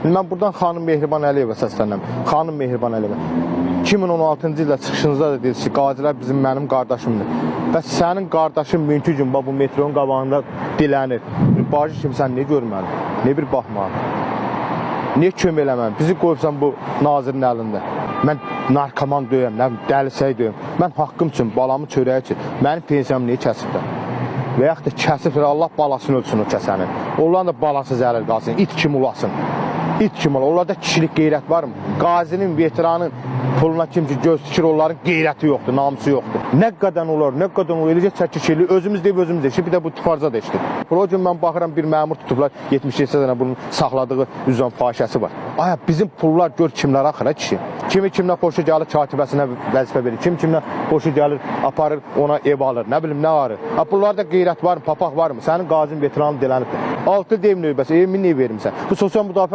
Mən buradan xanım Mehriban Əliyevə səslənirəm. Xanım Mehriban Əliyevə. 2016-cı ildə çıxışınızda da dediniz ki, qazilər mənim qardaşımdır. Bəs sənin qardaşın mümkün gün bu metronun qabağında dilənir. Bacı kimi sən niyə görməli? Niyə bir baxmalı? Niyə kömək eləməm? Bizi qoyubsan bu nazirin əlində. Mən narkoman döyəm, dəlisək döyəm. Mən haqqım üçün, balamın çörəyi üçün, mənim pensiyamı niyə kəsiblər? Və yaxud da kəsiblər, Allah balasını ölsün o kəsənin. Onların da balası zərər qalsın, it kimi ulasın. İt kimi olar. Onlarda kişilik qeyrət var mı? Qazinin, veteranın puluna kim ki göz tikir, onların qeyrəti yoxdur, namusu yoxdur. Nə qədər olar, nə qədər olar, eləcə çəkiş eləyir. Özümüz deyib, özümüz deyib. Bir də bu tifarca da işdir. O gün mən baxıram, bir məmur tutublar, 77 sənə bunun saxladığı üzvan fahişəsi var. Aya, bizim pullar gör kimlər axır, ha kişi. Kimi kimlə xoşu gəlir, katibəsinə vəzifə verir. Kim kimlə xoşu gəlir, aparır, ona ev alır. Nə bilim, nə arır. Ha, bunlarda qeyrət var mı, papaq var mı? Sənin qazin, veteranın dilənibdir. 6 deyim növbəsi, evimin ev verimsən. Bu sosial müdafiə